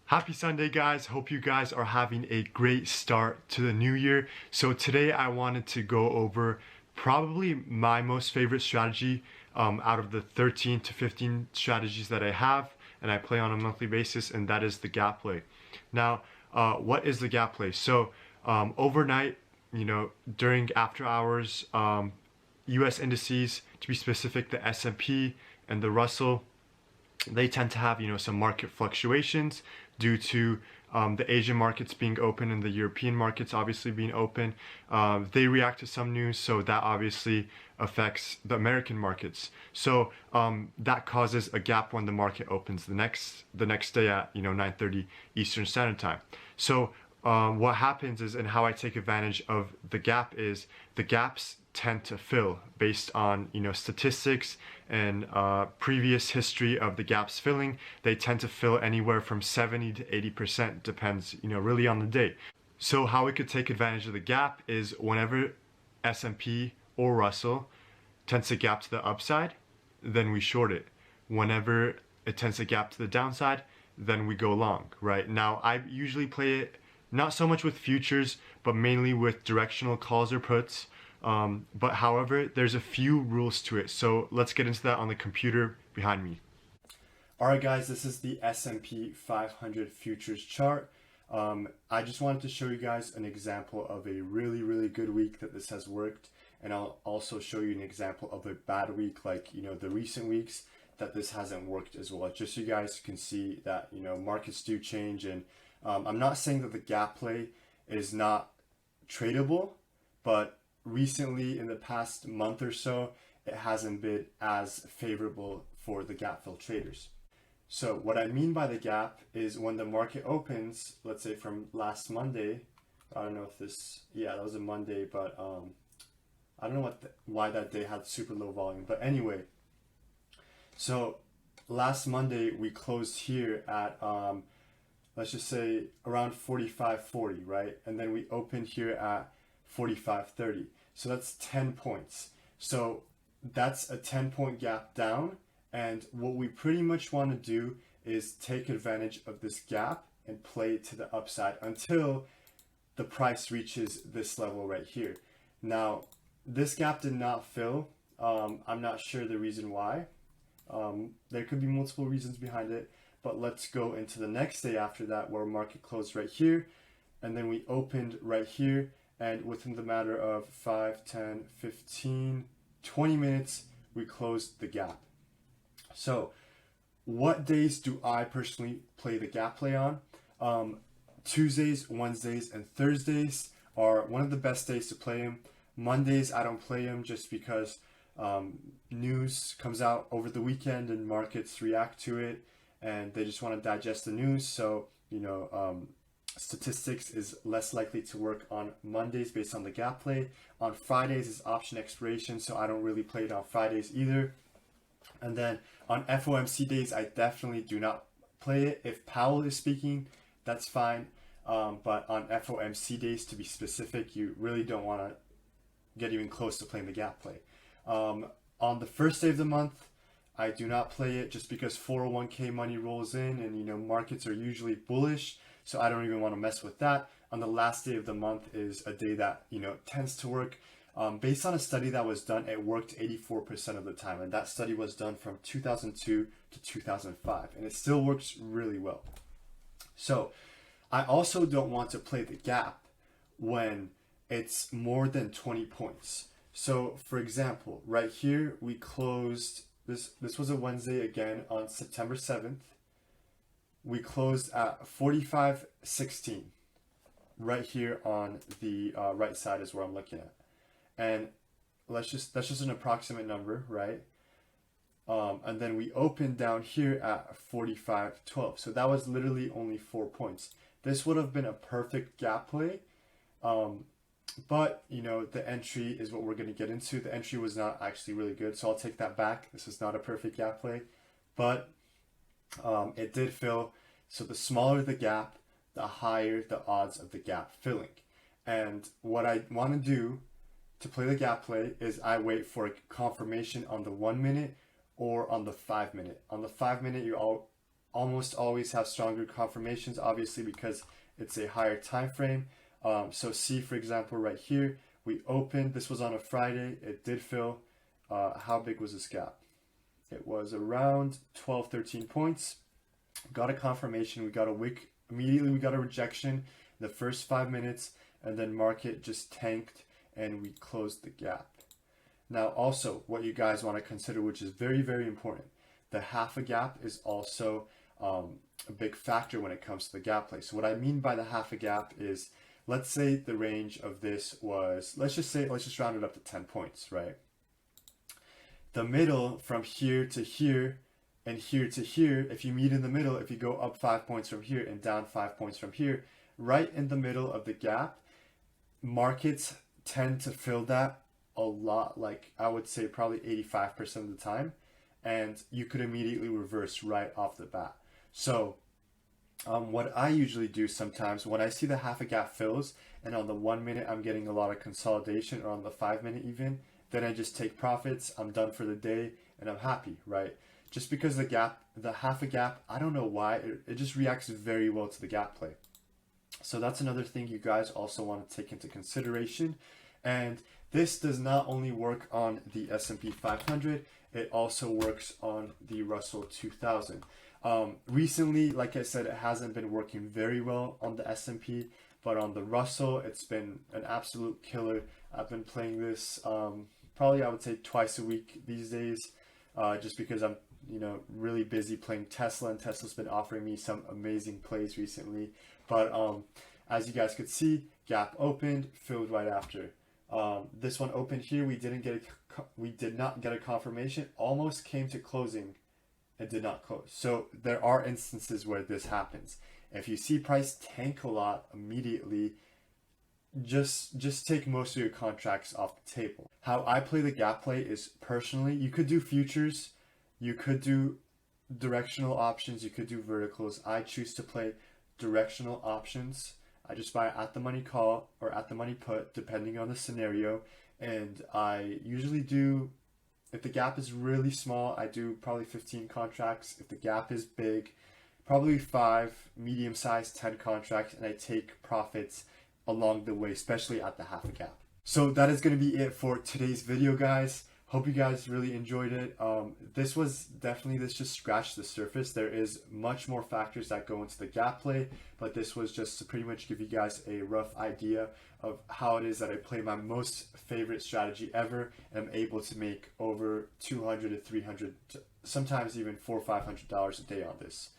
Happy Sunday, guys. Hope you guys are having a great start to the new year. So today I wanted to go over probably my most favorite strategy out of the 13 to 15 strategies that I have and I play on a monthly basis, and that is the gap play. Now, what is the gap play? So overnight, during after hours, U.S. indices, to be specific, the S&P and the Russell, they tend to have some market fluctuations due to the Asian markets being open and the European markets obviously being open. They react to some news, so that obviously affects the American markets. So that causes a gap when the market opens the next day at 9:30 Eastern Standard Time. So what happens is, and how I take advantage of the gap is, the gaps tend to fill based on statistics and previous history of the gaps filling. They tend to fill anywhere from 70 to 80%, depends really on the day. So how we could take advantage of the gap is whenever S&P or Russell tends to gap to the upside, then we short it. Whenever it tends to gap to the downside, then we go long. Right now, I usually play it not so much with futures, but mainly with directional calls or puts. But however, there's a few rules to it. So let's get into that on the computer behind me. Alright guys, this is the S&P 500 futures chart. I just wanted to show you guys an example of a really good week that this has worked. And I'll also show you an example of a bad week, like the recent weeks that this hasn't worked as well. Just so you guys can see that markets do change. And I'm not saying that the gap play is not tradable, but recently in the past month or so, it hasn't been as favorable for the gap fill traders. So what I mean by the gap is when the market opens, let's say from last Monday, I don't know if this, yeah, that was a Monday, but I don't know why that day had super low volume, but anyway, so last Monday we closed here at let's just say around 45.40, right? And then we opened here at 45.30. So that's 10 points. So that's a 10-point gap down. And what we pretty much want to do is take advantage of this gap and play to the upside until the price reaches this level right here. Now, this gap did not fill. I'm not sure the reason why. There could be multiple reasons behind it. But let's go into the next day after that, where market closed right here. And then we opened right here. And within the matter of 5, 10, 15, 20 minutes, we closed the gap. So what days do I personally play the gap play on? Tuesdays, Wednesdays, and Thursdays are one of the best days to play them. Mondays, I don't play them just because news comes out over the weekend and markets react to it and they just want to digest the news. So, statistics is less likely to work on Mondays based on the gap play. On Fridays is option expiration, so I don't really play it on Fridays either. And then on FOMC days, I definitely do not play it. If Powell is speaking, that's fine. But on FOMC days, to be specific, you really don't want to get even close to playing the gap play. On the first day of the month, I do not play it just because 401k money rolls in and markets are usually bullish. So I don't even want to mess with that. On the last day of the month is a day that, tends to work. Based on a study that was done, it worked 84% of the time. And that study was done from 2002 to 2005. And it still works really well. So I also don't want to play the gap when it's more than 20 points. So for example, right here, we closed, this was a Wednesday again on September 7th. We closed at 45.16. Right here on the right side is where I'm looking at. And that's just an approximate number, right? And then we opened down here at 45.12. So that was literally only 4 points. This would have been a perfect gap play. But, the entry is what we're going to get into. The entry was not actually really good, so I'll take that back. This is not a perfect gap play. But it did fill. So the smaller the gap, the higher the odds of the gap filling. And what I want to do to play the gap play is I wait for a confirmation on the 1 minute or on the 5 minute. On the 5 minute, almost always have stronger confirmations, obviously because it's a higher time frame. So see, for example, right here, we opened, this was on a Friday, it did fill. How big was this gap? It was around 12, 13 points. Got a confirmation, we got a wick, immediately we got a rejection the first 5 minutes, and then market just tanked and we closed the gap. Now also what you guys want to consider, which is very, very important, the half a gap is also a big factor when it comes to the gap play. So what I mean by the half a gap is, let's say the range of this was, let's just round it up to 10 points, right? The middle from here to here and here to here, if you meet in the middle, if you go up 5 points from here and down 5 points from here, right in the middle of the gap, markets tend to fill that a lot, like I would say probably 85% of the time, and you could immediately reverse right off the bat. So what I usually do sometimes when I see the half a gap fills and on the 1 minute I'm getting a lot of consolidation, or on the 5 minute even, then I just take profits, I'm done for the day, and I'm happy, right? Just because the half a gap, I don't know why, it just reacts very well to the gap play. So that's another thing you guys also want to take into consideration. And this does not only work on the S&P 500, it also works on the Russell 2000. Recently, like I said, it hasn't been working very well on the S&P, but on the Russell, it's been an absolute killer. I've been playing this probably, I would say, twice a week these days, just because I'm really busy playing Tesla, and Tesla's been offering me some amazing plays recently. But as you guys could see, gap opened, filled right after. This one opened here, we did not get a confirmation, almost came to closing, it did not close. So there are instances where this happens. If you see price tank a lot immediately, just take most of your contracts off the table. How I play the gap play is, personally, you could do futures, you could do directional options, you could do verticals. I choose to play directional options. I just buy at the money call or at the money put, depending on the scenario. And I usually do, if the gap is really small, I do probably 15 contracts. If the gap is big, probably 5, medium size 10 contracts, and I take profits along the way, especially at the half a gap. So that is going to be it for today's video, guys. Hope you guys really enjoyed it. This just scratched the surface. There is much more factors that go into the gap play, but this was just to pretty much give you guys a rough idea of how it is that I play my most favorite strategy ever, and I'm able to make over $200 to $300, sometimes even $400 or $500 a day on this.